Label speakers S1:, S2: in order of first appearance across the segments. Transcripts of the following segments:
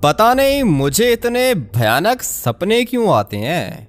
S1: पता नहीं मुझे इतने भयानक सपने क्यों आते हैं।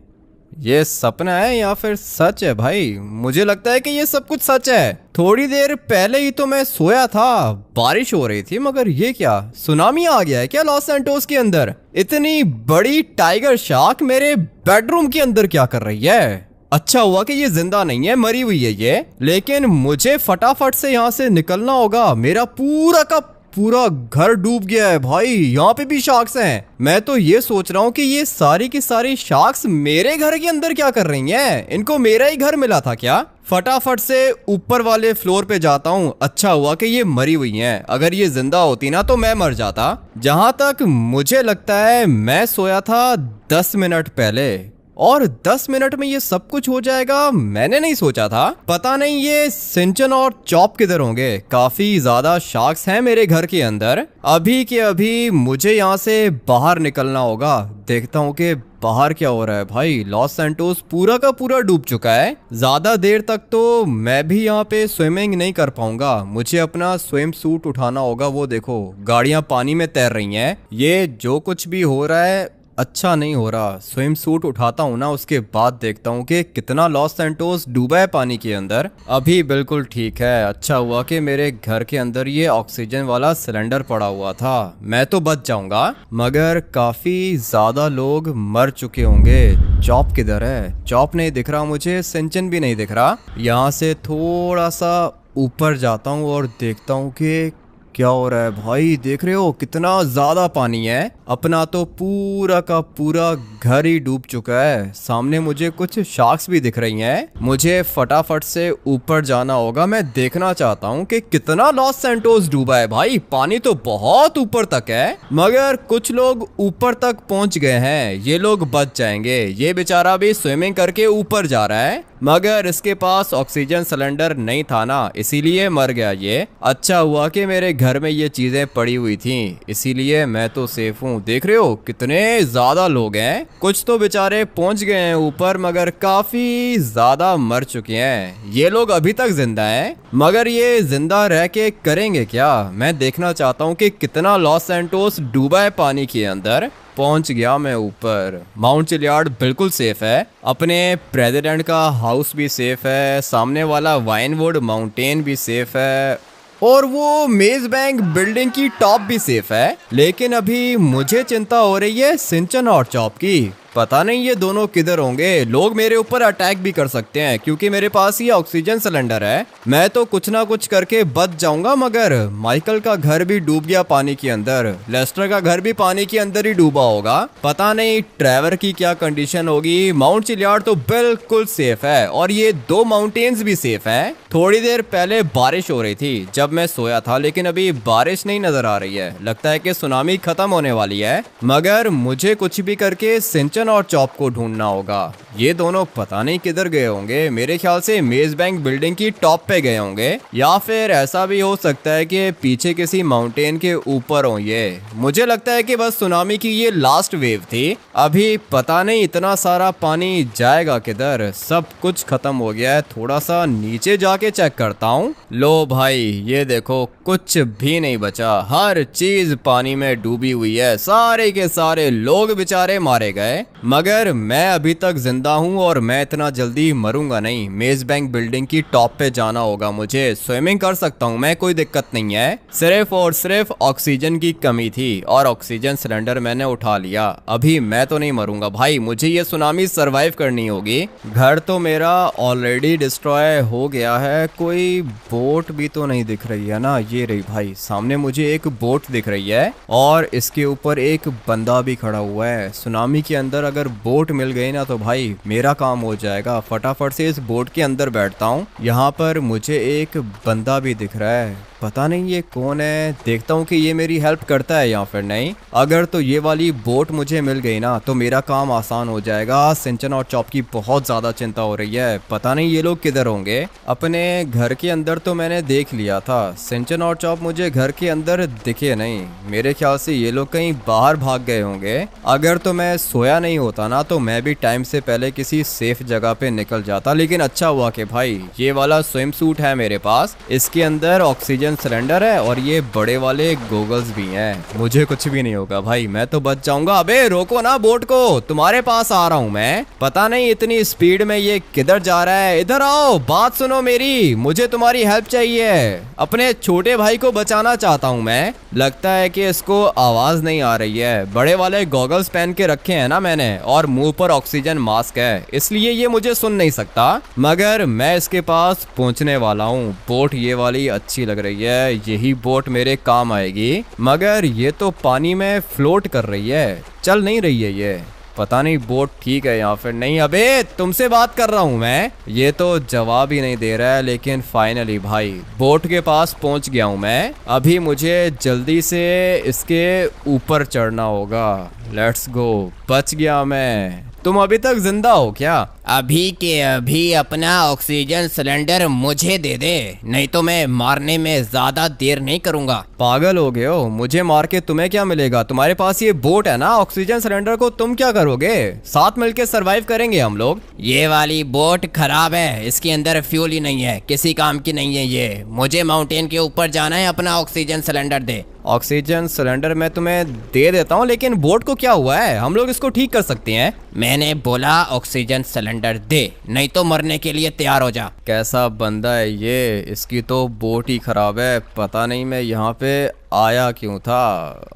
S1: ये सपना है या फिर सच है भाई? मुझे लगता है कि ये सब कुछ सच है। थोड़ी देर पहले ही तो मैं सोया था, बारिश हो रही थी, मगर ये क्या, सुनामी आ गया है क्या लॉस सैंटोस के अंदर? इतनी बड़ी टाइगर शार्क मेरे बेडरूम के अंदर क्या कर रही है? अच्छा हुआ कि ये जिंदा नहीं है, मरी हुई है ये। लेकिन मुझे फटाफट से यहाँ से निकलना होगा। मेरा पूरा का पूरा घर डूब गया है भाई। यहाँ पे भी शार्क्स हैं। मैं तो ये सोच रहा हूँ कि ये सारी की सारी शार्क्स मेरे घर के अंदर क्या कर रही हैं? इनको मेरा ही घर मिला था क्या? फटाफट से ऊपर वाले फ्लोर पे जाता हूँ। अच्छा हुआ कि ये मरी हुई हैं। अगर ये जिंदा होती ना तो मैं मर जाता। जहाँ तक मुझे लगता है मैं सोया था 10 मिनट पहले, और 10 मिनट में ये सब कुछ हो जाएगा, मैंने नहीं सोचा था। पता नहीं ये सिंचन और चॉप किधर होंगे। काफी ज्यादा शार्क्स हैं मेरे घर के अंदर। अभी के अभी मुझे यहाँ से बाहर निकलना होगा। देखता हूँ कि बाहर क्या हो रहा है भाई। लॉस सैंटोस पूरा का पूरा डूब चुका है। ज्यादा देर तक तो मैं भी यहाँ पे स्विमिंग नहीं कर पाऊंगा। मुझे अपना स्विम सूट उठाना होगा। वो देखो गाड़ियां पानी में तैर रही हैं। ये जो कुछ भी हो रहा है अच्छा नहीं हो रहा। स्विम सूट उठाता हूँ ना, उसके बाद देखता हूँ कि कितना लॉस सैंटोस डूबा है पानी के अंदर। अभी बिल्कुल ठीक है। अच्छा हुआ कि मेरे घर के अंदर ये ऑक्सीजन वाला सिलेंडर पड़ा हुआ था। मैं तो बच जाऊंगा, मगर काफी ज्यादा लोग मर चुके होंगे। चॉप किधर है? चॉप नहीं दिख रहा मुझे, सिंचन भी नहीं दिख रहा। यहाँ से थोड़ा सा ऊपर जाता हूँ और देखता हूँ कि क्या हो रहा है भाई। देख रहे हो कितना ज्यादा पानी है। अपना तो पूरा का पूरा घर ही डूब चुका है। सामने मुझे कुछ शार्क्स भी दिख रही हैं। मुझे फटाफट से ऊपर जाना होगा। मैं देखना चाहता हूँ कि कितना लॉस सैंटोस डूबा है भाई। पानी तो बहुत ऊपर तक है, मगर कुछ लोग ऊपर तक पहुंच गए हैं। ये लोग बच जाएंगे। ये बेचारा भी स्विमिंग करके ऊपर जा रहा है, मगर इसके पास ऑक्सीजन सिलेंडर नहीं था ना, इसीलिए मर गया ये। अच्छा हुआ कि मेरे घर में ये चीजें पड़ी हुई थी, इसीलिए मैं तो सेफ हूँ। देख रहे हो कितने ज्यादा लोग हैं। कुछ तो बेचारे पहुंच गए हैं ऊपर, मगर काफी ज्यादा मर चुके हैं। ये लोग अभी तक जिंदा हैं, मगर ये जिंदा रह के करेंगे क्या? मैं देखना चाहता हूँ कि कितना लॉस सैंटोस डूबा है पानी के अंदर। पहुंच गया मैं ऊपर। माउंट चिलियार्ड बिल्कुल सेफ है। अपने प्रेसिडेंट का हाउस भी सेफ है। सामने वाला वाइनवुड माउंटेन भी सेफ है, और वो मेज बैंक बिल्डिंग की टॉप भी सेफ है। लेकिन अभी मुझे चिंता हो रही है सिंचन और चॉप की। पता नहीं ये दोनों किधर होंगे। लोग मेरे ऊपर अटैक भी कर सकते हैं, क्योंकि मेरे पास ये ऑक्सीजन सिलेंडर है। मैं तो कुछ ना कुछ करके बच जाऊंगा, मगर माइकल का घर भी डूब गया पानी के अंदर। लेस्टर का घर भी पानी के अंदर ही डूबा होगा। पता नहीं ट्रेवर की क्या कंडीशन होगी। माउंट चिलियार्ड तो बिल्कुल सेफ है, और ये 2 माउंटेन्स भी सेफ हैं। थोड़ी देर पहले बारिश हो रही थी जब मैं सोया था, लेकिन अभी बारिश नहीं नजर आ रही है। लगता है कि सुनामी खत्म होने वाली है, मगर मुझे कुछ भी करके सिंचन और चॉप को ढूंढना होगा। ये दोनों पता नहीं किधर गए होंगे। मेरे ख्याल से मेज बैंक बिल्डिंग की टॉप पे गए होंगे, या फिर ऐसा भी हो सकता है कि पीछे किसी माउंटेन के ऊपर हो। ये मुझे लगता है कि बस सुनामी की ये लास्ट वेव थी। अभी पता नहीं इतना सारा पानी जाएगा किधर। सब कुछ खत्म हो गया है। थोड़ा सा नीचे जाके चेक करता हूँ। लो भाई ये देखो, कुछ भी नहीं बचा। हर चीज पानी में डूबी हुई है। सारे के सारे लोग बेचारे मारे गए, मगर मैं अभी तक जिंदा हूँ, और मैं इतना जल्दी मरूंगा नहीं। मेज बैंक बिल्डिंग की टॉप पे जाना होगा मुझे। स्विमिंग कर सकता हूँ मैं, कोई दिक्कत नहीं है। सिर्फ और सिर्फ ऑक्सीजन की कमी थी, और ऑक्सीजन सिलेंडर मैंने उठा लिया। अभी मैं तो नहीं मरूंगा भाई। मुझे ये सुनामी सरवाइव करनी होगी। घर तो मेरा ऑलरेडी डिस्ट्रॉय हो गया है। कोई बोट भी तो नहीं दिख रही है ना। ये रही भाई, सामने मुझे एक बोट दिख रही है, और इसके ऊपर एक बंदा भी खड़ा हुआ है। सुनामी के अंदर अगर बोट मिल गई ना तो भाई मेरा काम हो जाएगा। फटाफट से इस बोट के अंदर बैठता हूँ। यहाँ पर मुझे एक बंदा भी दिख रहा है। पता नहीं ये कौन है। देखता हूँ कि ये मेरी हेल्प करता है या फिर नहीं। अगर तो ये वाली बोट मुझे मिल गई ना तो मेरा काम आसान हो जाएगा। सिंचन और चॉप की बहुत ज्यादा चिंता हो रही है। पता नहीं ये लोग किधर होंगे। अपने घर के अंदर तो मैंने देख लिया था। सिंचन और चॉप मुझे घर के अंदर दिखे नहीं। मेरे ख्याल से ये लोग कहीं बाहर भाग गए होंगे। अगर तो मैं सोया नहीं होता ना तो मैं भी टाइम से पहले किसी सेफ जगह पे निकल जाता। लेकिन अच्छा हुआ कि भाई ये वाला स्विम सूट है मेरे पास। इसके अंदर ऑक्सीजन ऑक्सीजन सिलेंडर है और ये बड़े वाले गोगल्स भी हैं। मुझे कुछ भी नहीं होगा भाई, मैं तो बच जाऊंगा। अबे रोको ना बोट को, तुम्हारे पास आ रहा हूँ मैं। पता नहीं इतनी स्पीड में ये किधर जा रहा है। इधर आओ, बात सुनो मेरी, मुझे तुम्हारी हेल्प चाहिए। अपने छोटे भाई को बचाना चाहता हूँ मैं। लगता है कि इसको आवाज नहीं आ रही है। बड़े वाले गॉगल्स पहन के रखे हैं ना मैंने, और मुंह पर ऑक्सीजन मास्क है, इसलिए ये मुझे सुन नहीं सकता। मगर मैं इसके पास पहुंचने वाला हूँ। बोट ये वाली अच्छी लग रही है, यही बोट मेरे काम आएगी। मगर ये तो पानी में फ्लोट कर रही है, चल नहीं रही है ये। पता नहीं बोट ठीक है या फिर नहीं। अबे तुमसे बात कर रहा हूँ मैं। ये तो जवाब ही नहीं दे रहा है। लेकिन फाइनली भाई बोट के पास पहुंच गया हूँ मैं। अभी मुझे जल्दी से इसके ऊपर चढ़ना होगा। लेट्स गो, बच गया मैं। तुम अभी तक जिंदा हो क्या?
S2: अभी के अभी अपना ऑक्सीजन सिलेंडर मुझे दे दे, नहीं तो मैं मारने में ज्यादा देर नहीं करूंगा।
S1: पागल हो गए हो? मुझे मार के तुम्हें क्या मिलेगा? तुम्हारे पास ये बोट है ना, ऑक्सीजन सिलेंडर को तुम क्या करोगे? साथ मिलके सरवाइव करेंगे हम लोग।
S2: ये वाली बोट खराब है, इसके अंदर फ्यूल ही नहीं है, किसी काम की नहीं है ये। मुझे माउंटेन के ऊपर जाना है, अपना ऑक्सीजन सिलेंडर दे।
S1: ऑक्सीजन सिलेंडर मैं तुम्हें दे देता हूँ, लेकिन बोट को क्या हुआ है? हम लोग इसको ठीक कर सकते हैं।
S2: मैंने बोला ऑक्सीजन सिलेंडर दे, नहीं तो मरने के लिए तैयार हो जा।
S1: कैसा बंदा है ये? इसकी तो बोट ही खराब है। पता नहीं मैं यहाँ पे आया क्यों था।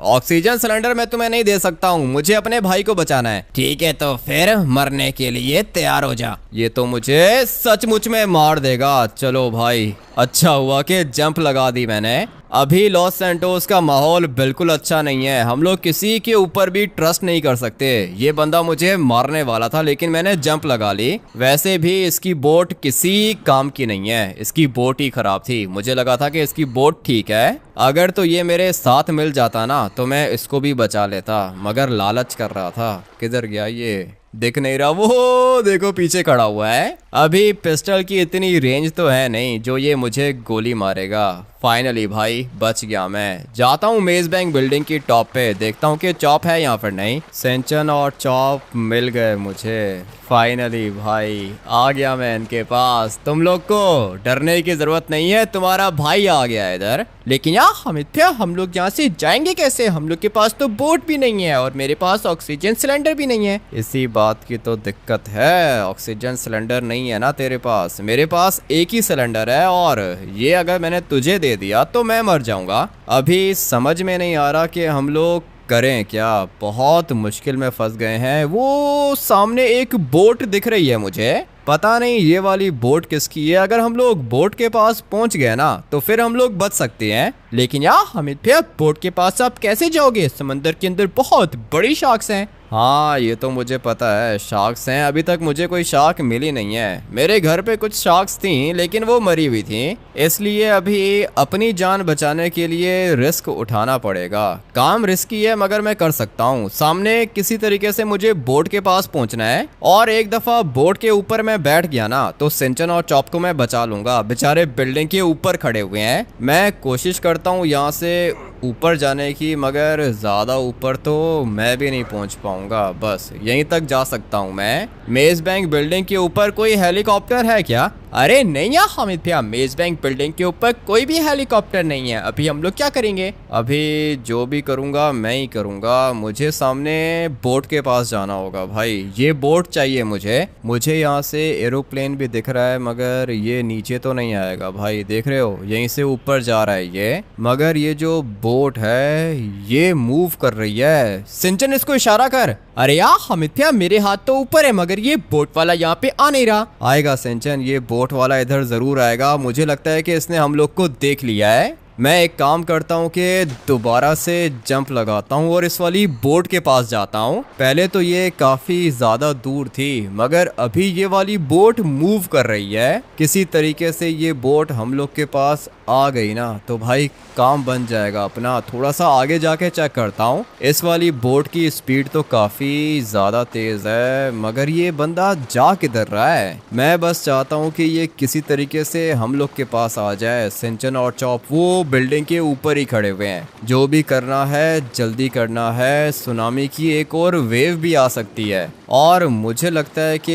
S1: ऑक्सीजन सिलेंडर मैं तुम्हें नहीं दे सकता हूँ, मुझे अपने भाई को बचाना है।
S2: ठीक है तो फिर मरने के लिए तैयार हो जा।
S1: ये तो मुझे सचमुच में मार देगा। चलो भाई, अच्छा हुआ कि जंप लगा दी मैंने। अभी लॉस सैंटोस का माहौल बिल्कुल अच्छा नहीं है, हम लोग किसी के ऊपर भी ट्रस्ट नहीं कर सकते। ये बंदा मुझे मारने वाला था लेकिन मैंने जंप लगा ली। वैसे भी इसकी बोट किसी काम की नहीं है, इसकी बोट ही खराब थी। मुझे लगा था कि इसकी बोट ठीक है, अगर तो ये मेरे साथ मिल जाता ना तो मैं इसको भी बचा लेता, मगर लालच कर रहा था। किधर गया ये? दिख नहीं रहा। वो देखो पीछे खड़ा हुआ है। अभी पिस्टल की इतनी रेंज तो है नहीं जो ये मुझे गोली मारेगा। फाइनली भाई बच गया मैं। जाता हूँ मेज बैंक बिल्डिंग की टॉप पे, देखता हूँ कि चॉप है यहाँ पर। नहीं, सेंचन और चॉप मिल गए मुझे। फाइनली भाई आ गया मैं इनके पास। तुम लोग को डरने की जरूरत नहीं है, तुम्हारा भाई आ गया है इधर। लेकिन यार हामिद भैया, हम लोग यहाँ से जाएंगे कैसे? हम लोग के पास तो बोट भी नहीं है और मेरे पास ऑक्सीजन सिलेंडर भी नहीं है। इसी बात की तो दिक्कत है, ऑक्सीजन सिलेंडर नहीं है ना तेरे पास। मेरे पास एक ही सिलेंडर है और ये अगर मैंने तुझे दे दिया तो मैं मर जाऊंगा। अभी समझ में नहीं आ रहा कि हम लोग करें क्या। बहुत मुश्किल में फंस गए हैं। वो सामने एक बोट दिख रही है मुझे, पता नहीं ये वाली बोट किसकी है। अगर हम लोग बोट के पास पहुंच गए ना तो फिर हम लोग बच सकते हैं। लेकिन यार हामिद भैया, बोट के पास आप कैसे जाओगे? समंदर के अंदर बहुत बड़ी शार्क्स हैं। हाँ ये तो मुझे पता है, शार्क्स हैं। अभी तक मुझे कोई शार्क मिली नहीं है। मेरे घर पे कुछ शार्क्स थी लेकिन वो मरी हुई थी, इसलिए अभी अपनी जान बचाने के लिए रिस्क उठाना पड़ेगा। काम रिस्की है मगर मैं कर सकता हूँ। सामने किसी तरीके से मुझे बोट के पास पहुंचना है और एक दफा बोट के ऊपर मैं बैठ गया ना तो सिंचन और चॉप को मैं बचा लूंगा। बेचारे बिल्डिंग के ऊपर खड़े हुए हैं। मैं कोशिश करता हूँ यहाँ से ऊपर जाने की, मगर ज्यादा ऊपर तो मैं भी नहीं पहुंच पाऊंगा। बस यहीं तक जा सकता हूं मैं। मेज बैंक बिल्डिंग के ऊपर कोई हेलीकॉप्टर है क्या? अरे नहीं यार हामिद भैया, मेज बैंक बिल्डिंग के ऊपर कोई भी हेलीकॉप्टर नहीं है। अभी हम लोग क्या करेंगे? अभी जो भी करूंगा मैं ही करूंगा। मुझे सामने बोट के पास जाना होगा भाई। ये बोट चाहिए मुझे यहाँ से एरोप्लेन भी दिख रहा है मगर ये नीचे तो नहीं आएगा भाई। देख रहे हो यहीं से ऊपर जा रहा है ये, मगर ये जो बोट है ये मूव कर रही है। सिंचन इसको इशारा कर। अरे यार हामिद भैया, मेरे हाथ तो ऊपर है मगर ये बोट वाला यहाँ पे आ नहीं रहा। आएगा सिंचन, ये बोट वाला इधर जरूर आएगा। मुझे लगता है कि इसने हम लोग को देख लिया है। मैं एक काम करता हूँ कि दोबारा से जंप लगाता हूँ और इस वाली बोट के पास जाता हूँ। पहले तो ये काफी ज्यादा दूर थी मगर अभी ये वाली बोट मूव कर रही है। किसी तरीके से ये बोट हम लोग के पास आ गई ना तो भाई काम बन जाएगा अपना। थोड़ा सा आगे जाके चेक करता हूँ। इस वाली बोट की स्पीड तो काफी ज्यादा तेज है मगर ये बंदा जा किधर रहा है? मैं बस चाहता हूँ कि ये किसी तरीके से हम लोग के पास आ जाए। सिंचन और चॉप वो बिल्डिंग के ऊपर ही खड़े हुए हैं। जो भी करना है जल्दी करना है, सुनामी की एक और वेव भी आ सकती है और मुझे लगता है कि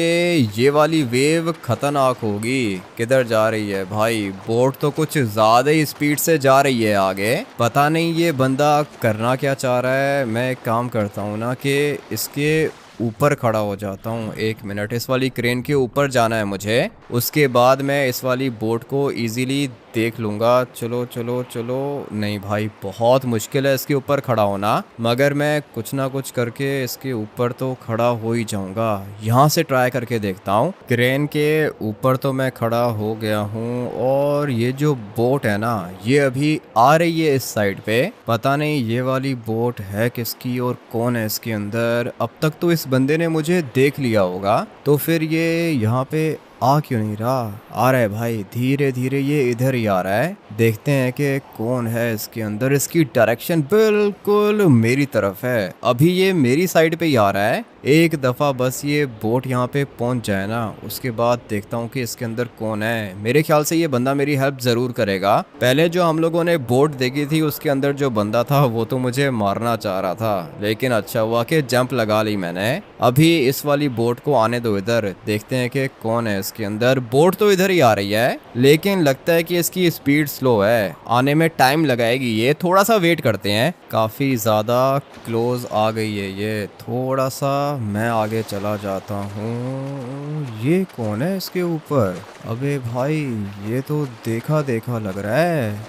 S1: ये वाली वेव खतरनाक होगी। किधर जा रही है भाई? बोट तो कुछ ज़्यादा ही स्पीड से जा रही है आगे। पता नहीं ये बंदा करना क्या चाह रहा है। मैं एक काम करता हूँ ना कि इसके ऊपर खड़ा हो जाता हूँ। 1 मिनट, इस वाली क्रेन के ऊपर जाना है मुझे। उसके बाद मैं इस वाली बोट को इजीली देख लूँगा। चलो चलो चलो। नहीं भाई, बहुत मुश्किल है इसके ऊपर खड़ा होना, मगर मैं कुछ ना कुछ करके इसके ऊपर तो खड़ा हो ही जाऊँगा। यहाँ से ट्राई करके देखता हूँ। क्रेन के ऊपर तो मैं खड़ा हो गया हूँ और ये जो बोट है ना, ये अभी आ रही है इस साइड पे। पता नहीं ये वाली बोट है किसकी और कौन है इसके अंदर। अब तक तो इस बंदे ने मुझे देख लिया होगा, तो फिर ये यहाँ पे आ क्यों नहीं रहा। आ रहा है भाई, धीरे धीरे ये इधर ही आ रहा है। देखते हैं कि कौन है इसके अंदर। इसकी डायरेक्शन बिल्कुल मेरी तरफ है। अभी ये मेरी साइड पे ही आ रहा है। एक दफ़ा बस ये बोट यहाँ पे पहुँच जाए ना, उसके बाद देखता हूँ कि इसके अंदर कौन है। मेरे ख्याल से ये बंदा मेरी हेल्प ज़रूर करेगा। पहले जो हम लोगों ने बोट देखी थी उसके अंदर जो बंदा था वो तो मुझे मारना चाह रहा था, लेकिन अच्छा हुआ कि जंप लगा ली मैंने। अभी इस वाली बोट को आने दो इधर, देखते हैं कि कौन है इसके अंदर। बोट तो इधर ही आ रही है, लेकिन लगता है कि इसकी स्पीड स्लो है, आने में टाइम लगाएगी ये। थोड़ा सा वेट करते हैं। काफ़ी ज़्यादा क्लोज आ गई है ये। थोड़ा सा मैं आगे चला जाता हूँ। ये कौन है इसके ऊपर? अबे भाई, ये तो देखा देखा लग रहा है।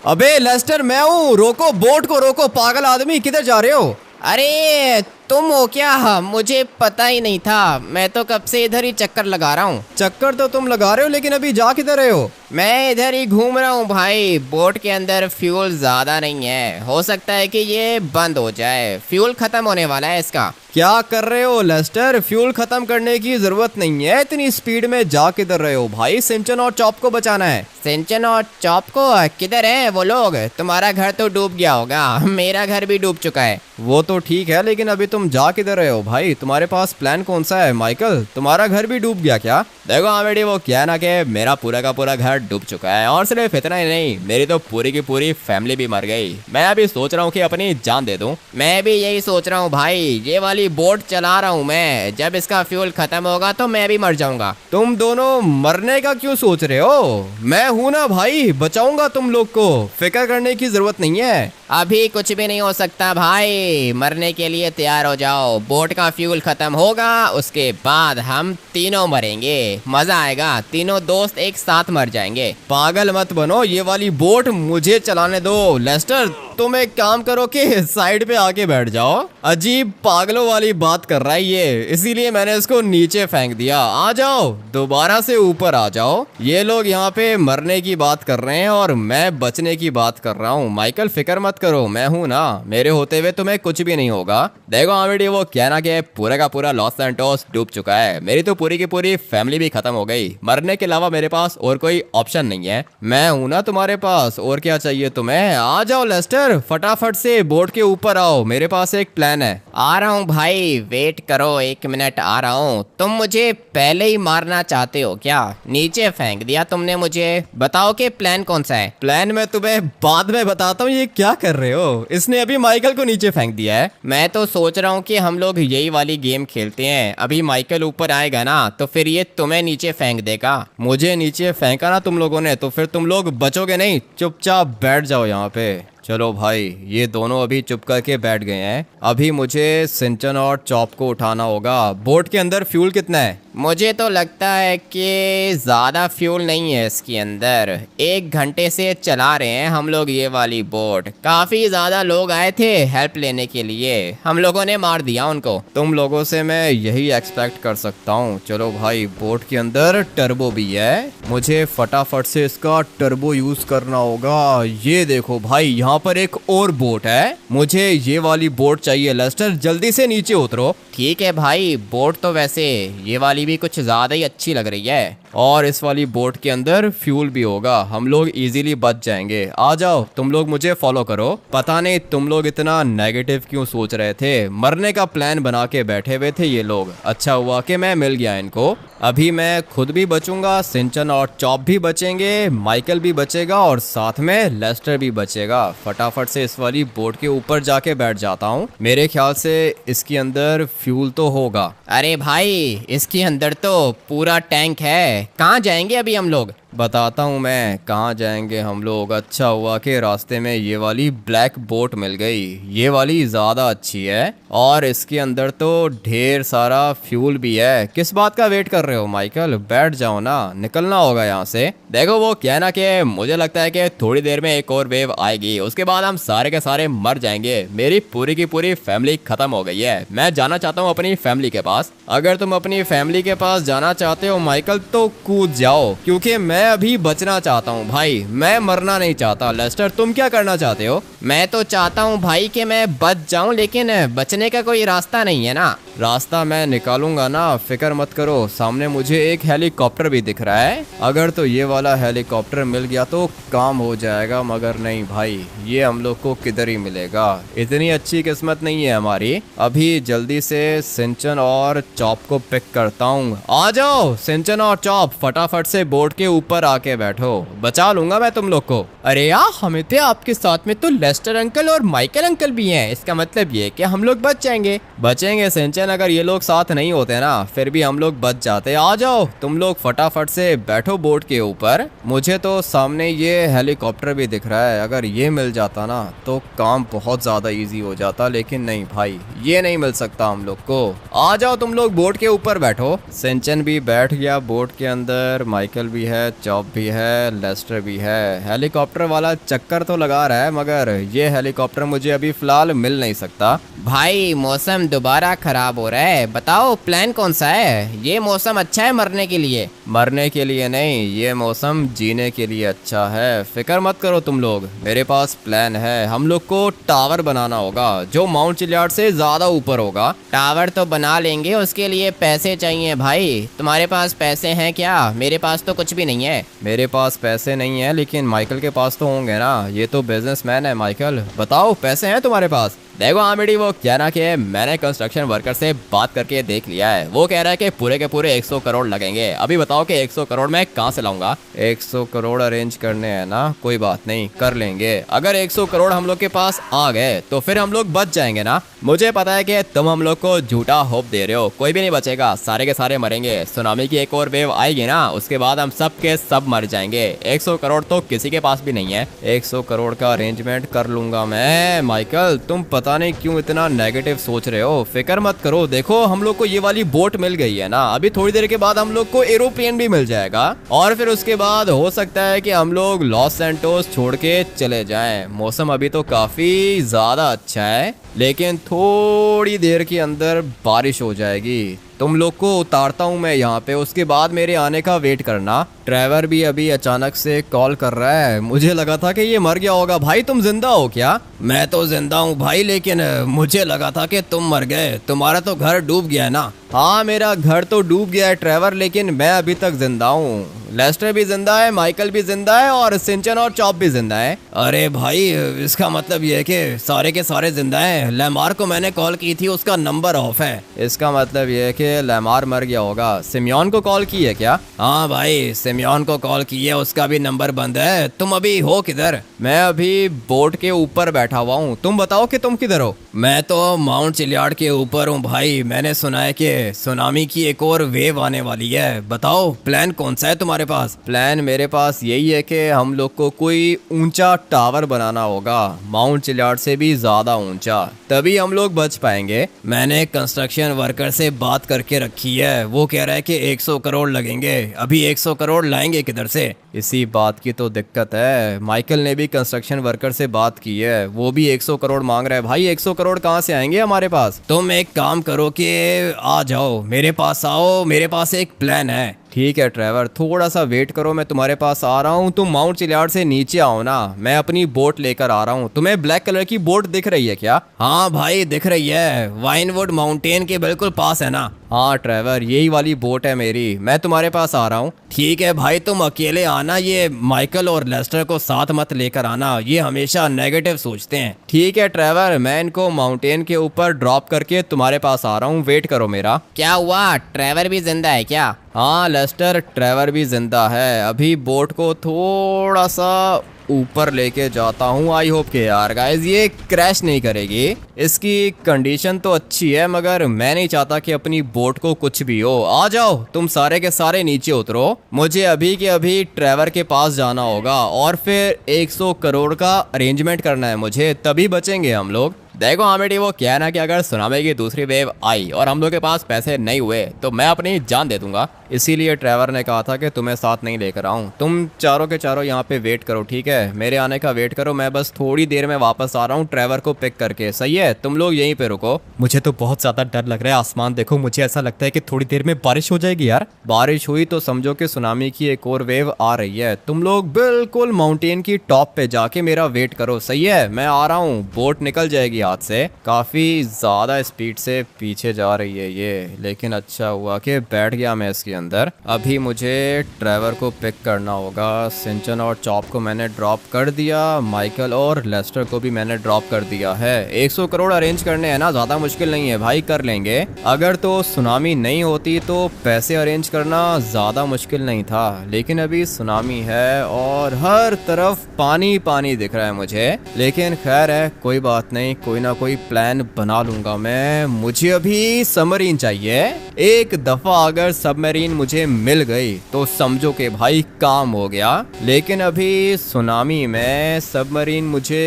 S1: अबे लेस्टर, मैं हूँ। रोको, बोट को रोको। पागल आदमी, किधर जा रहे हो?
S2: अरे तुम हो क्या? मुझे पता ही नहीं था। मैं तो कब से इधर ही चक्कर लगा रहा हूँ।
S1: चक्कर तो तुम लगा रहे हो, लेकिन अभी जा किधर रहे हो?
S2: मैं इधर ही घूम रहा हूँ भाई। बोट के अंदर फ्यूल ज़्यादा नहीं है, हो सकता है कि ये बंद हो जाए। फ्यूल ख़त्म होने वाला है इसका।
S1: क्या कर रहे हो लेस्टर? फ्यूल खत्म करने की जरूरत नहीं है। इतनी स्पीड में जा किधर रहे हो भाई? सिंचन और चॉप को बचाना है।
S2: सिंचन और चॉप को? किधर हैं वो लोग? तुम्हारा घर तो डूब गया होगा, मेरा घर भी डूब चुका है।
S1: वो तो ठीक है, लेकिन अभी तुम जा किधर रहे हो भाई? तुम्हारे पास प्लान कौन सा है माइकल? तुम्हारा घर भी डूब गया क्या?
S2: देखो हाँ बेटी, वो क्या ना कि मेरा पूरा का पूरा घर डूब चुका है, और सिर्फ इतना ही नहीं, मेरी तो पूरी की पूरी फैमिली भी मर गई। मैं अभी सोच रहा हूँ कि अपनी जान दे दूँ। मैं भी यही सोच रहा हूँ भाई। ये वाली बोट चला रहा हूँ मैं, जब इसका फ्यूल खत्म होगा तो मैं भी मर जाऊंगा।
S1: तुम दोनों मरने का क्यों सोच रहे हो? मैं हूं ना भाई, बचाऊंगा तुम लोग को। फिक्र करने की जरूरत नहीं है।
S2: अभी कुछ भी नहीं हो सकता भाई, मरने के लिए तैयार हो जाओ। बोट का फ्यूल खत्म होगा, उसके बाद हम तीनों मरेंगे। मजा आएगा, तीनों दोस्त एक साथ मर जाएंगे।
S1: पागल मत बनो, ये वाली बोट मुझे चलाने दो। लेस्टर, तुम एक काम करो कि साइड पे आके बैठ जाओ। अजीब पागलों वाली बात कर रहा है ये, इसीलिए मैंने इसको नीचे फेंक दिया। आ जाओ, दोबारा से ऊपर आ जाओ। ये लोग यहाँ पे मरने की बात कर रहे हैं और मैं बचने की बात कर रहा हूँ। माइकल फिक्र मत करो, मैं हूँ ना, मेरे होते हुए तुम्हें कुछ भी नहीं होगा। देखो आमिडी, वो क्या ना कि पूरा का पूरा लॉस सैंटोस डूब चुका है। मेरी तो पूरी की पूरी फैमिली भी खत्म हो गई। मरने के अलावा मेरे पास और कोई ऑप्शन नहीं है। मैं हूँ ना तुम्हारे पास, और क्या चाहिए तुम्हें? आ जाओ लेस्टर, फटाफट से बोट के ऊपर आओ, मेरे पास एक प्लान है।
S2: आ रहा हूँ भाई, वेट करो 1 मिनट, आ रहा हूँ। तुम मुझे पहले ही मारना चाहते हो क्या? नीचे फेंक दिया तुमने मुझे। बताओ कि प्लान कौन सा है?
S1: प्लान मैं तुम्हें बाद में बताता हूँ। ये क्या कर रहे हो? इसने अभी माइकल को नीचे फेंक दिया है।
S2: मैं तो सोच रहा हूँ कि हम लोग यही वाली गेम खेलते हैं। अभी माइकल ऊपर आएगा ना, तो फिर ये तुम्हें नीचे फेंक देगा।
S1: मुझे नीचे फेंका ना तुम लोगों ने, तो फिर तुम लोग बचोगे नहीं। चुपचाप बैठ जाओ यहाँ पे। चलो भाई, ये दोनों अभी चुप करके बैठ गए हैं। अभी मुझे सिंचन और चॉप को उठाना होगा। बोट के अंदर फ्यूल कितना है?
S2: मुझे तो लगता है कि ज़्यादा फ्यूल नहीं है इसके अंदर। 1 घंटे से चला रहे हैं हम लोग ये वाली बोट। काफ़ी ज़्यादा लोग आए थे हेल्प लेने के लिए, हम लोगों ने मार दिया उनको।
S1: तुम लोगों से मैं यही एक्सपेक्ट कर सकता हूँ। चलो भाई, बोट के अंदर टर्बो भी है, मुझे फटाफट से इसका टर्बो यूज़ करना होगा। ये देखो भाई, यहाँ पर एक और बोट है। मुझे ये वाली बोट चाहिए। लेस्टर, जल्दी से नीचे उतरो।
S2: ठीक है भाई। बोट तो वैसे ये वाली भी कुछ ज़्यादा ही अच्छी लग रही है,
S1: और इस वाली बोट के अंदर फ्यूल भी होगा। हम लोग इजीली बच जाएंगे। आ जाओ, तुम लोग मुझे फॉलो करो। पता नहीं तुम लोग इतना नेगेटिव क्यों सोच रहे थे। मरने का प्लान बना के बैठे हुए थे ये लोग। अच्छा हुआ कि मैं मिल गया इनको। अभी मैं खुद भी बचूंगा, सिंचन और चॉप भी बचेंगे, माइकल भी बचेगा, और साथ में लेस्टर भी बचेगा। फटाफट से इस वाली बोट के ऊपर जाके बैठ जाता हूँ। मेरे ख्याल से इसके अंदर फ्यूल तो होगा।
S2: अरे भाई, इसके अंदर तो पूरा टैंक है। कहाँ जाएंगे अभी हम लोग?
S1: बताता हूँ मैं कहाँ जाएंगे हम लोग। अच्छा हुआ कि रास्ते में ये वाली ब्लैक बोट मिल गई। ये वाली ज़्यादा अच्छी है और इसके अंदर तो ढेर सारा फ्यूल भी है। किस बात का वेट कर रहे हो माइकल, बैठ जाओ ना, निकलना होगा यहाँ से। देखो वो क्या ना कि मुझे लगता है कि थोड़ी देर में एक और वेव आएगी, उसके बाद हम सारे के सारे मर जाएंगे। मेरी पूरी की पूरी फैमिली खत्म हो गई है। मैं जाना चाहता हूँ अपनी फैमिली के पास। अगर तुम अपनी फैमिली के पास जाना चाहते हो माइकल तो कूद जाओ, क्योंकि मैं अभी बचना चाहता हूँ भाई, मैं मरना नहीं चाहता। लेस्टर तुम क्या करना चाहते हो?
S2: मैं तो चाहता हूँ भाई कि मैं बच जाऊँ, लेकिन बचने का कोई रास्ता नहीं है ना।
S1: रास्ता मैं निकालूंगा ना, फिक्र मत करो। सामने मुझे एक हेलीकॉप्टर भी दिख रहा है, अगर तो ये वाला हेलीकॉप्टर मिल गया तो काम हो जाएगा। मगर नहीं भाई, ये हम लोग को किधर ही मिलेगा, इतनी अच्छी किस्मत नहीं है हमारी। अभी जल्दी से सिंचन और चॉप को पिक करता हूँ। आ जाओ सिंचन और चॉप, फटाफट से बोट के ऊपर आके बैठो, बचा लूंगा मैं तुम लोग को।
S2: अरे यार, हमें थे आपके साथ में तो लेस्टर अंकल और माइकल अंकल भी हैं। इसका मतलब ये कि हम लोग बच जाएंगे।
S1: बचेंगे सिंचन, अगर ये लोग साथ नहीं होते ना फिर भी हम लोग बच जाते। आ जाओ तुम लोग फटाफट से बैठो बोट के ऊपर। मुझे तो सामने ये हेलीकॉप्टर भी दिख रहा है, अगर ये मिल जाता ना तो काम बहुत ज्यादा इजी हो जाता। लेकिन नहीं भाई, ये नहीं मिल सकता हम लोग को। आ जाओ तुम लोग बोट के ऊपर बैठो। सिंचन भी बैठ गया बोट के अंदर, माइकल भी है, चॉप भी है, लेस्टर भी है। हेलीकॉप्टर वाला चक्कर तो लगा रहा है, मगर ये हेलीकॉप्टर मुझे अभी फिलहाल मिल नहीं सकता।
S2: भाई मौसम दोबारा खराब हो रहा है, बताओ प्लान कौन सा है? ये मौसम अच्छा है मरने के लिए?
S1: मरने के लिए नहीं, ये मौसम जीने के लिए अच्छा है। फिक्र मत करो तुम लोग, मेरे पास प्लान है। हम लोग को टावर बनाना होगा जो माउंट चिलियार्ड से ज्यादा ऊपर होगा।
S2: टावर तो बना लेंगे, उसके लिए पैसे चाहिए भाई। तुम्हारे पास पैसे हैं क्या? मेरे पास तो कुछ भी नहीं है।
S1: मेरे पास पैसे नहीं है, लेकिन माइकल के पास तो होंगे ना, ये तो बिजनेसमैन है। माइकल बताओ पैसे हैं तुम्हारे पास?
S2: देखो आमिडी, वो क्या ना कि मैंने कंस्ट्रक्शन वर्कर से बात करके देख लिया है। वो कह रहा है कि पूरे के पूरे 100 करोड़ लगेंगे। अभी बताओ कि 100 करोड़ मैं कहाँ से लाऊंगा?
S1: 100 करोड़ अरेंज करने हैं ना, कोई बात नहीं, कर लेंगे। अगर 100 करोड़ हम लोग के पास आ गए तो फिर हम लोग बच जाएंगे ना।
S2: मुझे पता है कि तुम हम लोग को झूठा होप दे रहे हो, कोई भी नहीं बचेगा, सारे के सारे मरेंगे। सुनामी की एक और वेव आएगी ना, उसके बाद हम सब के सब मर जाएंगे। 100 करोड़ तो किसी के पास भी नहीं है।
S1: 100 करोड़ का अरेंजमेंट कर लूंगा मैं। माइकल तुम पता नहीं क्यों इतना नेगेटिव सोच रहे हो। फिक्र मत करो, देखो हम लोग को ये वाली बोट मिल गई है ना, अभी थोड़ी देर के बाद हम लोग को एरोप्लेन भी मिल जाएगा। और फिर उसके बाद हो सकता है कि हम लोग लॉस सैंटोस छोड़ के चले जाएं। मौसम अभी तो काफी ज्यादा अच्छा है, लेकिन थोड़ी देर के अंदर बारिश हो जाएगी। तुम लोग को उतारता हूँ मैं यहाँ पे, उसके बाद मेरे आने का वेट करना। ट्रेवर भी अभी अचानक से कॉल कर रहा है, मुझे लगा था कि ये मर गया होगा। भाई तुम जिंदा हो क्या?
S2: मैं तो जिंदा हूँ भाई, लेकिन मुझे लगा था कि तुम मर गए। तुम्हारा तो घर डूब गया है ना?
S1: हाँ मेरा घर तो डूब गया है ट्रेवर, लेकिन मैं अभी तक जिंदा हूँ। लेस्टर भी जिंदा है, माइकल भी जिंदा है और सिंचन और चॉप भी जिंदा है।
S2: अरे भाई, इसका मतलब ये है कि सारे के सारे जिंदा हैं। लेमार को मैंने कॉल की थी, उसका नंबर ऑफ है।
S1: इसका मतलब ये है कि लेमार मर गया होगा। सिमियोन को कॉल की है क्या?
S2: हाँ भाई, सिमियोन को कॉल की है, उसका भी नंबर बंद है। तुम अभी हो किधर?
S1: मैं अभी बोट के ऊपर बैठा हुआ हूँ, तुम बताओ कि तुम किधर हो?
S2: मैं तो माउंट चिलियार्ड के ऊपर हूँ भाई। मैंने सुना है कि सुनामी की एक और वेव आने वाली है। बताओ प्लान कौन सा है तुम्हारे पास?
S1: प्लान मेरे पास यही है कि हम लोग को कोई ऊंचा टावर बनाना होगा, माउंट चिलियार्ड से भी ज्यादा ऊंचा, तभी हम लोग बच पाएंगे।
S2: मैंने कंस्ट्रक्शन वर्कर से बात करके रखी है, वो कह रहा है कि 100 करोड़ लगेंगे। अभी 100 करोड़ लाएंगे किधर से?
S1: इसी बात की तो दिक्कत है। माइकल ने भी कंस्ट्रक्शन वर्कर से बात की है, वो भी 100 करोड़ मांग रहा है। भाई 100 करोड़ कहाँ से आएंगे हमारे पास?
S2: तुम एक काम करो कि आ जाओ मेरे पास, आओ, मेरे पास एक प्लान है।
S1: ठीक है ट्रेवर, थोड़ा सा वेट करो, मैं तुम्हारे पास आ रहा हूँ। तुम माउंट चिलियार्ड से नीचे आओ ना, मैं अपनी बोट लेकर आ रहा हूँ। तुम्हें ब्लैक कलर की बोट दिख रही है क्या?
S2: हाँ भाई दिख रही है, वाइनवुड माउंटेन के बिल्कुल पास है ना।
S1: हाँ ट्रेवर, यही वाली बोट है मेरी, मैं तुम्हारे पास आ रहा हूँ।
S2: ठीक है भाई, तुम अकेले आना, ये माइकल और लेस्टर को साथ मत लेकर आना, ये हमेशा नेगेटिव सोचते हैं।
S1: ठीक है ट्रेवर, मैं इनको माउंटेन के ऊपर ड्रॉप करके तुम्हारे पास आ रहा हूँ, वेट करो मेरा।
S2: क्या हुआ, ट्रेवर भी जिंदा है क्या?
S1: हाँ लेस्टर, ट्रेवर भी जिंदा है। अभी बोट को थोड़ा सा ऊपर लेके जाता हूँ। आई होप के यार गाइस ये क्रैश नहीं करेगी। इसकी कंडीशन तो अच्छी है मगर मैं नहीं चाहता कि अपनी बोट को कुछ भी हो। आ जाओ तुम सारे के सारे नीचे उतरो, मुझे अभी के अभी ट्रेवर के पास जाना होगा और फिर 100 करोड़ का अरेंजमेंट करना है मुझे, तभी बचेंगे हम लोग। देखो हाँ बेटी, वो क्या है ना कि अगर सुनामी की दूसरी वेव आई और हम लोग के पास पैसे नहीं हुए तो मैं अपनी जान दे दूंगा। इसीलिए ट्रेवर ने कहा था कि तुम्हें साथ नहीं लेकर आऊं। तुम चारों के चारों यहाँ पे वेट करो, ठीक है? मेरे आने का वेट करो, मैं बस थोड़ी देर में वापस आ रहा हूँ ट्रेवर को पिक करके। सही है, तुम लोग यहीं पे रुको। मुझे तो बहुत ज्यादा डर लग रहा है। आसमान देखो, मुझे ऐसा लगता है कि थोड़ी देर में बारिश हो जाएगी यार। बारिश हुई तो समझो कि सुनामी की एक और वेव आ रही है। तुम लोग बिल्कुल माउंटेन की टॉप पे जाके मेरा वेट करो। सही है, मैं आ रहा हूँ। बोट निकल जाएगी हाथ से। काफी ज्यादा स्पीड से पीछे जा रही है ये, लेकिन अच्छा हुआ कि बैठ गया मैं इसके अंदर। अभी मुझे ट्रेवर को पिक करना होगा। सिंचन और चॉप को मैंने ड्रॉप कर दिया, माइकल और लेस्टर को भी मैंने ड्रॉप कर दिया है। 100 करोड़ अरेंज करने हैं ना, ज्यादा मुश्किल नहीं है भाई, कर लेंगे। अगर तो सुनामी नहीं होती तो पैसे अरेंज करना ज्यादा मुश्किल नहीं था, लेकिन अभी सुनामी है और हर तरफ पानी पानी दिख रहा है मुझे। लेकिन खैर है, कोई बात नहीं, कोई ना कोई प्लान बना लूंगा मैं। मुझे अभी सबमरीन चाहिए। एक दफा अगर सबमरीन मुझे मिल गई तो समझो कि भाई काम हो गया। लेकिन अभी सुनामी में सबमरीन मुझे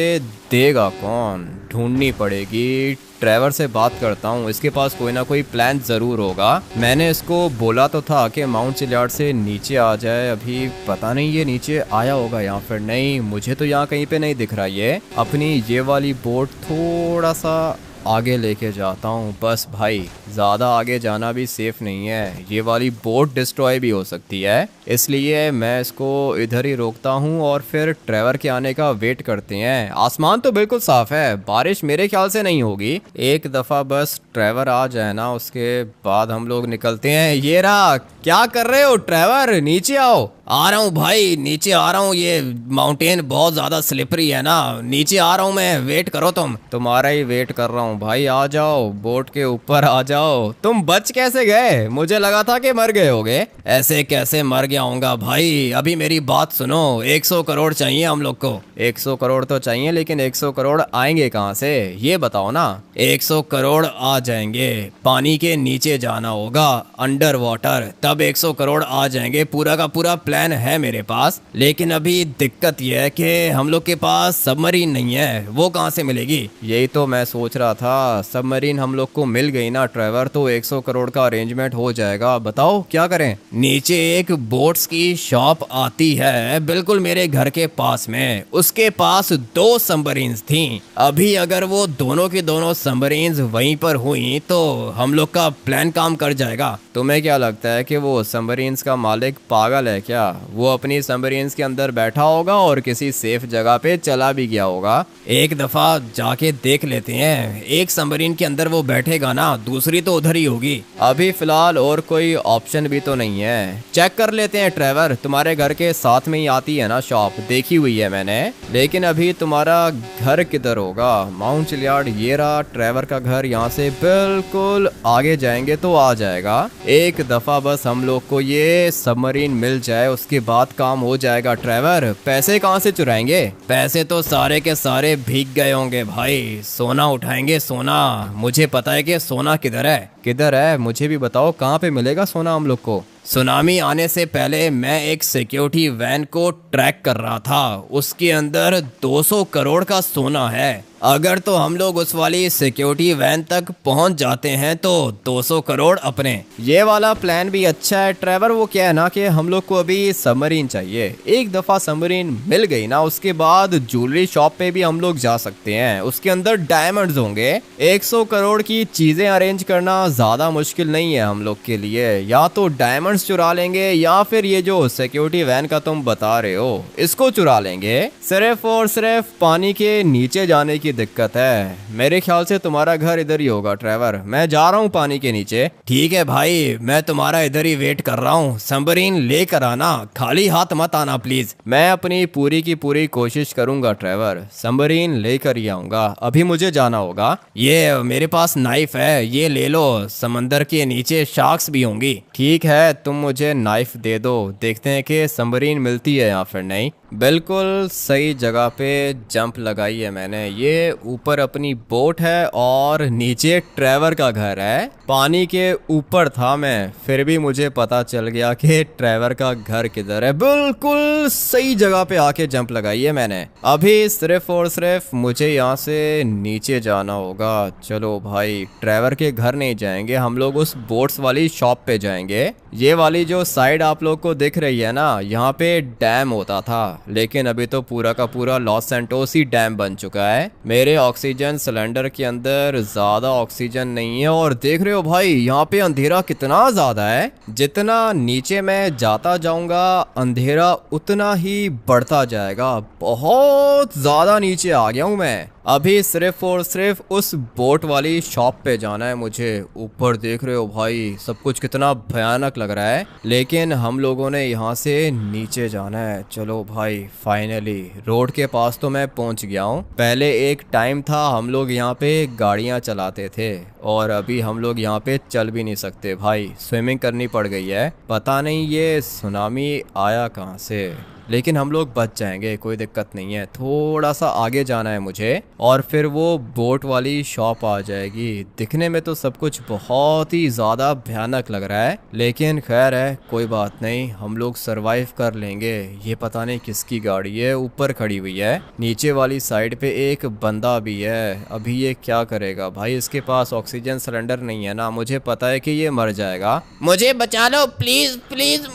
S1: देगा कौन? ढूंढनी पड़ेगी। ट्रेवर से बात करता हूँ, इसके पास कोई ना कोई प्लान जरूर होगा। मैंने इसको बोला तो था कि माउंट चिलियार्ड से नीचे आ जाए। अभी पता नहीं ये नीचे आया होगा या फिर नहीं, मुझे तो यहाँ कहीं पे नहीं दिख रहा। ये अपनी ये वाली बोट थोड़ा सा आगे लेके जाता हूँ बस भाई, ज़्यादा आगे जाना भी सेफ नहीं है। ये वाली बोट डिस्ट्रॉय भी हो सकती है, इसलिए मैं इसको इधर ही रोकता हूँ और फिर ट्रेवर के आने का वेट करते हैं। आसमान तो बिल्कुल साफ है, बारिश मेरे ख्याल से नहीं होगी। एक दफ़ा बस ट्रेवर आ जाए ना, उसके बाद हम लोग निकलते हैं। ये रहा। क्या कर रहे हो ट्रेवर? नीचे आओ। आ रहा हूँ भाई, नीचे आ रहा हूँ। ये माउंटेन बहुत ज़्यादा स्लिपरी है ना, नीचे आ रहा हूँ मैं, वेट करो तुम। तुम्हारा ही वेट कर रहा हूँ भाई, आ जाओ बोट के ऊपर आ जाओ। तुम बच कैसे गए? मुझे लगा था कि मर गए होगे। ऐसे कैसे मर गया होऊंगा भाई, अभी मेरी बात सुनो। 100 करोड़ चाहिए हम लोग को। 100 करोड़ तो चाहिए, लेकिन 100 करोड़ आएंगे कहाँ से ये बताओ ना। 100 करोड़ आ जाएंगे, पानी के नीचे जाना होगा, अंडर वाटर, तब 100 करोड़ आ जाएंगे। पूरा का पूरा प्लान है मेरे पास, लेकिन अभी दिक्कत यह है कि हम लोग के पास सबमरीन नहीं है। वो कहाँ से मिलेगी? यही तो मैं सोच रहा था। सबमरीन हम लोग को मिल गई ना ट्रेवर, तो 100 करोड़ का अरेंजमेंट हो जाएगा। बताओ क्या करें? नीचे एक बोट्स की शॉप आती है बिल्कुल मेरे घर के पास में, उसके पास 2 सबमरीन्स थी। अभी अगर वो दोनों की दोनों सबमरीन्स वहीं पर हुई तो हम लोग का प्लान काम कर जाएगा। तुम्हें क्या लगता है कि वो सबमरीन्स का मालिक पागल है क्या? वो अपनी सबमरीन्स के अंदर बैठा होगा और किसी सेफ जगह पे चला भी गया होगा। एक दफा जाके देख लेते हैं। एक सबमरीन के अंदर वो बैठेगा ना, दूसरी तो उधर ही होगी। अभी फिलहाल और कोई ऑप्शन भी तो नहीं है। चेक कर लेते हैं ट्रेवर, तुम्हारे घर के साथ में ही आती है ना शॉप, देखी हुई है मैंने। लेकिन अभी तुम्हारा घर किधर होगा? माउंट चिलियार्ड, ये रहा ट्रेवर का घर। यहाँ से बिल्कुल आगे जाएंगे तो आ जाएगा। एक दफा बस हम लोग को ये सबमरीन मिल जाए, उसके बाद काम हो जाएगा। ट्रेवर, पैसे कहाँ से चुराएंगे? पैसे तो सारे के सारे भीग गए होंगे भाई। सोना उठाएंगे, सोना। मुझे पता है कि सोना किधर है। किधर है मुझे भी बताओ, कहाँ पे मिलेगा सोना हम लोग को? सुनामी आने से पहले मैं एक सिक्योरिटी वैन को ट्रैक कर रहा था, उसके अंदर 200 करोड़ का सोना है। अगर तो हम लोग उस वाली सिक्योरिटी वैन तक पहुंच जाते हैं तो 200 करोड़ अपने। ये वाला प्लान भी अच्छा है ट्रेवर। वो क्या है ना कि हम लोग को अभी सबमरीन चाहिए। एक दफा सबमरीन मिल गई ना, उसके बाद ज्वेलरी शॉप पे भी हम लोग जा सकते हैं, उसके अंदर डायमंड्स होंगे। 100 करोड़ की चीजें अरेंज करना ज्यादा मुश्किल नहीं है हम लोग के लिए। या तो डायमंड्स चुरा लेंगे या फिर ये जो सिक्योरिटी वैन का तुम बता रहे हो इसको चुरा लेंगे। सिर्फ और सिर्फ पानी के नीचे जाने की दिक्कत है। मेरे ख्याल से तुम्हारा घर इधर ही होगा ट्रेवर। मैं जा रहा हूँ पानी के नीचे। ठीक है भाई, मैं तुम्हारा इधर ही वेट कर रहा हूँ। सबमरीन लेकर आना, खाली हाथ मत आना प्लीज। मैं अपनी पूरी की पूरी कोशिश करूंगा ट्रेवर, सबमरीन लेकर ही आऊंगा। अभी मुझे जाना होगा। ये मेरे पास नाइफ है, ये ले लो। समंदर के नीचे शार्क्स भी होंगी। ठीक है, तुम मुझे नाइफ दे दो, देखते हैं कि सबमरीन मिलती है या फिर नहीं। बिल्कुल सही जगह पे जंप लगाई है मैंने। ये ऊपर अपनी बोट है और नीचे ट्रेवर का घर है। पानी के ऊपर था मैं, फिर भी मुझे पता चल गया कि ट्रेवर का घर किधर है। बिल्कुल सही जगह पे आके जंप लगाई है मैंने। अभी सिर्फ और सिर्फ मुझे यहाँ से नीचे जाना होगा। चलो भाई, ट्रेवर के घर नहीं जाएंगे हम लोग, उस बोट्स वाली शॉप पे जाएंगे। ये वाली जो साइड आप लोग को दिख रही है ना, यहाँ पे डैम होता था, लेकिन अभी तो पूरा का पूरा लॉस सैंटोस ही डैम बन चुका है। मेरे ऑक्सीजन सिलेंडर के अंदर ज्यादा ऑक्सीजन नहीं है और देख रहे हो भाई यहाँ पे अंधेरा कितना ज्यादा है। जितना नीचे मैं जाता जाऊंगा अंधेरा उतना ही बढ़ता जाएगा। बहुत ज्यादा नीचे आ गया हूँ मैं। अभी सिर्फ और सिर्फ उस बोट वाली शॉप पे जाना है मुझे। ऊपर देख रहे हो भाई सब कुछ कितना भयानक लग रहा है, लेकिन हम लोगों ने यहाँ से नीचे जाना है। चलो भाई, फाइनली रोड के पास तो मैं पहुँच गया हूँ। पहले एक टाइम था हम लोग यहाँ पे गाड़ियाँ चलाते थे और अभी हम लोग यहाँ पे चल भी नहीं सकते भाई, स्विमिंग करनी पड़ गई है। पता नहीं ये सुनामी आया कहाँ से, लेकिन हम लोग बच जाएंगे, कोई दिक्कत नहीं है। थोड़ा सा आगे जाना है मुझे और फिर वो बोट वाली शॉप आ जाएगी। दिखने में तो सब कुछ बहुत ही ज़्यादा भयानक लग रहा है, लेकिन खैर है, कोई बात नहीं, हम लोग सरवाइव कर लेंगे। ये पता नहीं किसकी गाड़ी है ऊपर खड़ी हुई है। नीचे वाली साइड पे एक बंदा भी है। अभी ये क्या करेगा भाई, इसके पास ऑक्सीजन सिलेंडर नहीं है ना, मुझे पता है कि ये मर जाएगा।
S2: मुझे बचा लो प्लीज प्लीज,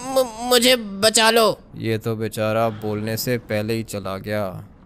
S2: मुझे बचा लो।
S1: ये तो बेचारा बोलने से पहले ही चला गया,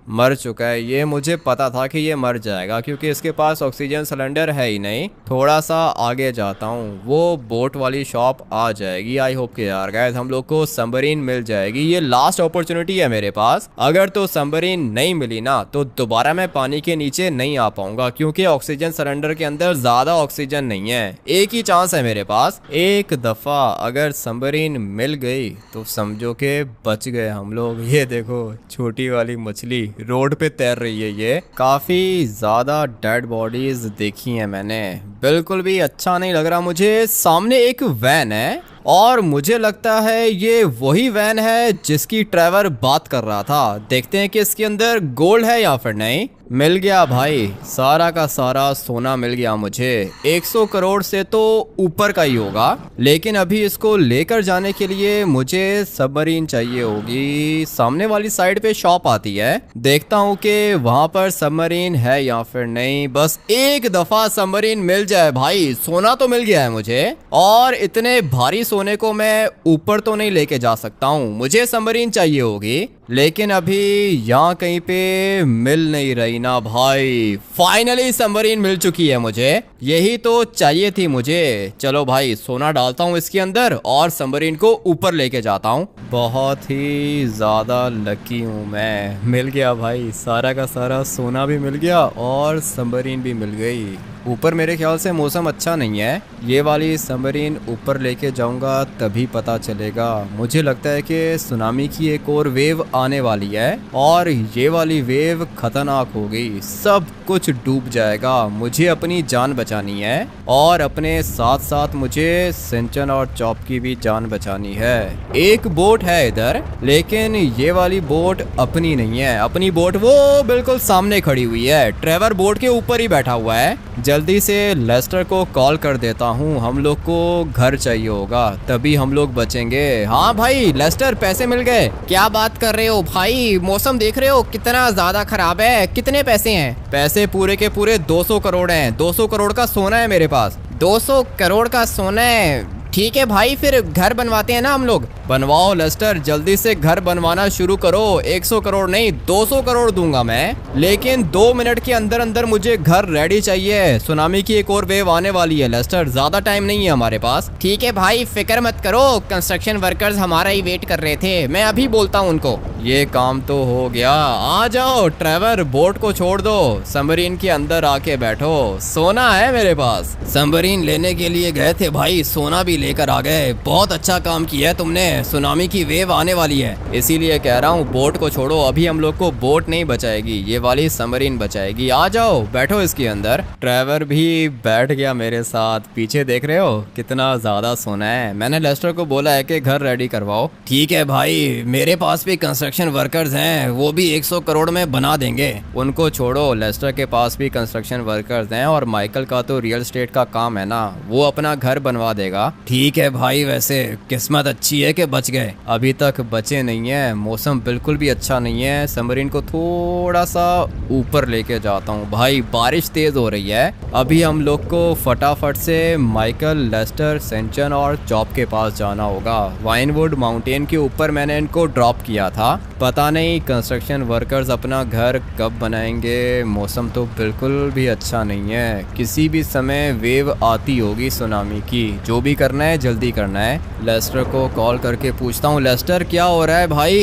S1: मर चुका है। ये मुझे पता था कि ये मर जाएगा क्योंकि इसके पास ऑक्सीजन सिलेंडर है ही नहीं। थोड़ा सा आगे जाता हूँ, वो बोट वाली शॉप आ जाएगी। आई होप के यार गाइस हम लोग को सबमरीन मिल जाएगी। ये लास्ट अपॉर्चुनिटी है मेरे पास। अगर तो सबमरीन नहीं मिली ना तो दोबारा मैं पानी के नीचे नहीं आ पाऊंगा क्योंकि ऑक्सीजन सिलेंडर के अंदर ज्यादा ऑक्सीजन नहीं है। एक ही चांस है मेरे पास। एक दफा अगर सबमरीन मिल गई तो समझो के बच गए हम लोग। ये देखो छोटी वाली मछली रोड पे तैर रही है। ये काफी ज्यादा डेड बॉडीज देखी हैं मैंने, बिल्कुल भी अच्छा नहीं लग रहा मुझे। सामने एक वैन है और मुझे लगता है ये वही वैन है जिसकी ट्रेवर बात कर रहा था। देखते हैं कि इसके अंदर गोल्ड है या फिर नहीं। मिल गया भाई, सारा का सारा सोना मिल गया मुझे। 100 करोड़ से तो ऊपर का ही होगा, लेकिन अभी इसको लेकर जाने के लिए मुझे सबमरीन चाहिए होगी। सामने वाली साइड पे शॉप आती है, देखता हूँ कि वहां पर सबमरीन है या फिर नहीं। बस एक दफा सबमरीन मिल जाए भाई। सोना तो मिल गया है मुझे, और इतने भारी सोने को मैं ऊपर तो नहीं लेके जा सकता हूँ। मुझे सबमरीन चाहिए होगी, लेकिन अभी यहाँ कहीं पे मिल नहीं रही ना भाई। फाइनली सबमरीन मिल चुकी है मुझे, यही तो चाहिए थी मुझे। चलो भाई, सोना डालता हूँ इसके अंदर और सबमरीन को ऊपर लेके जाता हूँ। बहुत ही ज्यादा लकी हूँ मैं, मिल गया भाई, सारा का सारा सोना भी मिल गया और सबमरीन भी मिल गई। ऊपर मेरे ख्याल से मौसम अच्छा नहीं है। ये वाली सबमरीन ऊपर लेके जाऊंगा तभी पता चलेगा। मुझे लगता है कि सुनामी की एक और वेव आने वाली है और ये वाली वेव खतरनाक होगी, सब कुछ डूब जाएगा। मुझे अपनी जान बचानी है और अपने साथ साथ मुझे सिंचन और चॉप की भी जान बचानी है। एक बोट है इधर, लेकिन ये वाली बोट अपनी नहीं है। अपनी बोट वो बिल्कुल सामने खड़ी हुई है। ट्रेवर बोट के ऊपर ही बैठा हुआ है। जल्दी से लेस्टर को कॉल कर देता हूँ, हम लोग को घर चाहिए होगा तभी हम लोग बचेंगे। हाँ भाई लेस्टर, पैसे मिल गए।
S2: क्या बात कर रहे हो भाई, मौसम देख रहे हो कितना ज्यादा खराब है। कितने पैसे हैं?
S1: पैसे पूरे के पूरे 200 करोड़ हैं। 200 करोड़ का सोना है मेरे पास।
S2: 200 करोड़ का सोना है? ठीक है भाई, फिर घर बनवाते हैं ना हम लोग।
S1: बनवाओ लेस्टर, जल्दी से घर बनवाना शुरू करो। 100 करोड़ नहीं 200 करोड़ दूंगा मैं, लेकिन 2 मिनट के अंदर अंदर मुझे घर रेडी चाहिए। सुनामी की एक और वेव आने वाली है लेस्टर, ज्यादा टाइम नहीं है हमारे पास।
S2: ठीक है भाई, फिक्र मत करो, कंस्ट्रक्शन वर्कर्स हमारा ही वेट कर रहे थे, मैं अभी बोलता हूँ उनको।
S1: ये काम तो हो गया। आ जाओ ट्रेवर, बोट को छोड़ दो, सबमरीन के अंदर आके बैठो। सोना है मेरे पास। सबमरीन लेने के लिए गए थे भाई, सोना भी लेकर आ गए। बहुत अच्छा काम किया है तुमने। सुनामी की वेव आने वाली है, इसीलिए कह रहा हूँ बोट को छोड़ो। अभी हम लोग को बोट नहीं बचाएगी, ये वाली सबमरीन बचाएगी। आ जाओ बैठो इसके अंदर। ट्रेवर भी बैठ गया मेरे साथ। पीछे देख रहे हो कितना ज्यादा सोना है। मैंने लेस्टर को बोला है कि घर रेडी करवाओ।
S2: ठीक है भाई, मेरे पास भी कंस्ट्रक्शन
S1: कंस्ट्रक्शन वर्कर्स हैं, वो भी 100 करोड़ में बना देंगे। उनको छोड़ो, लेस्टर के पास भी कंस्ट्रक्शन वर्कर्स हैं और माइकल का तो रियल एस्टेट का काम है ना, वो अपना घर बनवा देगा। ठीक है भाई, वैसे किस्मत अच्छी है कि बच गए। अभी तक बचे नहीं है, मौसम बिल्कुल भी अच्छा नहीं है। सबमरीन को थोड़ा सा ऊपर लेके जाता हूँ भाई, बारिश तेज हो रही है। अभी हम लोग को फटाफट से माइकल, लेस्टर, सेंचन और चॉप के पास जाना होगा। वाइनवुड माउंटेन के ऊपर मैंने इनको ड्रॉप किया था। पता नहीं कंस्ट्रक्शन वर्कर्स अपना घर कब बनाएंगे। मौसम तो बिल्कुल भी अच्छा नहीं है, किसी भी समय वेव आती होगी सुनामी की। जो भी करना है जल्दी करना है। लेस्टर को कॉल करके पूछता हूँ, लेस्टर क्या हो रहा है भाई?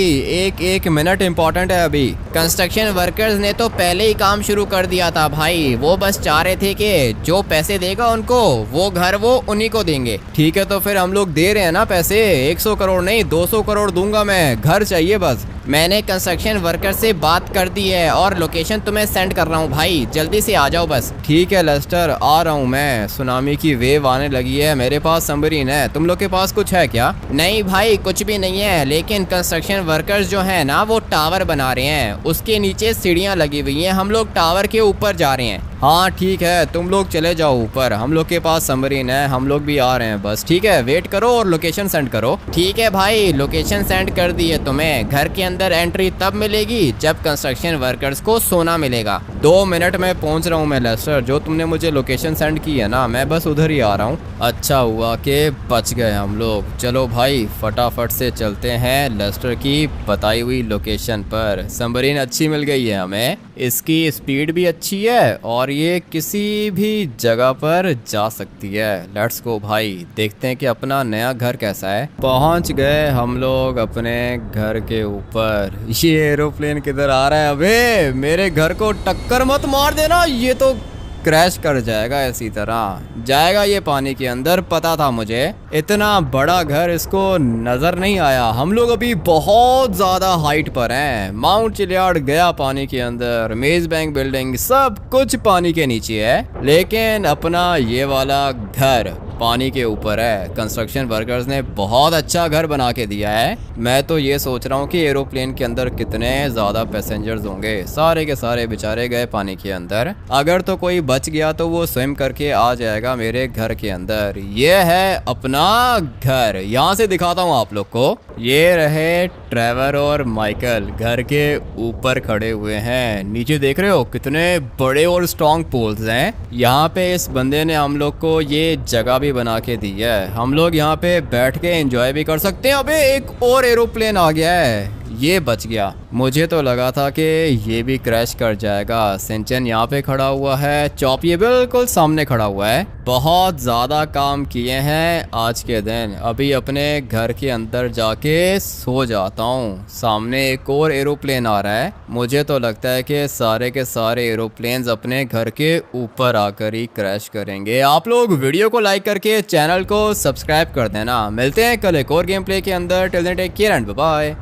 S1: एक मिनट इम्पोर्टेंट है अभी।
S2: कंस्ट्रक्शन वर्कर्स ने तो पहले ही काम शुरू कर दिया था भाई, वो बस चाह रहे थे कि जो पैसे देगा उनको वो घर वो उन्हीं को देंगे।
S1: ठीक है, तो फिर हम लोग दे रहे हैं ना पैसे। 100 करोड़ नहीं 200 करोड़ दूंगा मैं, घर चाहिए बस।
S2: मैंने कंस्ट्रक्शन वर्कर से बात कर दी है और लोकेशन तुम्हें सेंड कर रहा हूँ भाई, जल्दी से आ जाओ बस।
S1: ठीक है लेस्टर, आ रहा हूँ मैं। सुनामी की वेव आने लगी है, मेरे पास सबमरीन है। तुम लोग के पास कुछ है क्या?
S2: नहीं भाई, कुछ भी नहीं है, लेकिन कंस्ट्रक्शन वर्कर्स जो है ना वो टावर बना रहे हैं, उसके नीचे सीढ़ियाँ लगी हुई हैं, हम लोग टावर के ऊपर जा रहे हैं।
S1: हाँ ठीक है, तुम लोग चले जाओ ऊपर, हम लोग के पास सबमरीन है, हम लोग भी आ रहे हैं बस। ठीक है, वेट करो और लोकेशन सेंड करो।
S2: ठीक है भाई, लोकेशन सेंड कर दी है तुम्हें। घर के अंदर एंट्री तब मिलेगी जब कंस्ट्रक्शन वर्कर्स को सोना मिलेगा।
S1: 2 मिनट में पहुंच रहा हूँ मैं लेस्टर, जो तुमने मुझे लोकेशन सेंड की है ना, मैं बस उधर ही आ रहा हूँ। अच्छा हुआ कि बच गए हम लोग। चलो भाई फटाफट से चलते हैं लेस्टर की बताई हुई लोकेशन पर। सबमरीन अच्छी मिल गई है हमें, इसकी स्पीड भी अच्छी है और ये किसी भी जगह पर जा सकती है। लेट्स गो भाई, देखते हैं कि अपना नया घर कैसा है। पहुंच गए हम लोग अपने घर के ऊपर। ये एरोप्लेन किधर आ रहा है? अबे मेरे घर को टक्कर मत मार देना, ये तो क्रैश कर जाएगा। इसी तरह जाएगा ये पानी के अंदर, पता था मुझे। इतना बड़ा घर इसको नजर नहीं आया। हम लोग अभी बहुत ज्यादा हाइट पर हैं। माउंट चिलियार्ड गया पानी के अंदर, मेज बैंक बिल्डिंग सब कुछ पानी के नीचे है, लेकिन अपना ये वाला घर पानी के ऊपर है। कंस्ट्रक्शन वर्कर्स ने बहुत अच्छा घर बना के दिया है। मैं तो ये सोच रहा हूँ कि एरोप्लेन के अंदर कितने ज्यादा पैसेंजर्स होंगे। सारे के सारे बेचारे गए पानी के अंदर। अगर तो कोई बच गया तो वो स्विम करके आ जाएगा मेरे घर के अंदर। ये है अपना घर, यहाँ से दिखाता हूँ आप लोग को। ये रहे ट्रेवर और माइकल, घर के ऊपर खड़े हुए हैं। नीचे देख रहे हो कितने बड़े और स्ट्रॉन्ग पोल्स हैं। यहाँ पे इस बंदे ने हम लोग को ये जगह भी बना के दी है, हम लोग यहाँ पे बैठ के एंजॉय भी कर सकते हैं। अबे एक और एरोप्लेन आ गया है, ये बच गया। मुझे तो लगा था कि ये भी क्रैश कर जाएगा। सेंचन यहाँ पे खड़ा हुआ है, चॉप ये बिल्कुल सामने खड़ा हुआ है। बहुत ज़्यादा काम किए हैं आज के दिन। अभी अपने घर के अंदर जाके सो जाता हूँ। सामने एक और एरोप्लेन आ रहा है। मुझे तो लगता है कि सारे के सारे एरोप्लेन्स अपने घर के ऊपर आकर ही क्रैश करेंगे। आप लोग वीडियो को लाइक करके चैनल को सब्सक्राइब कर देना। मिलते हैं कल एक और गेम प्ले के अंदर। Till then take care and bye bye.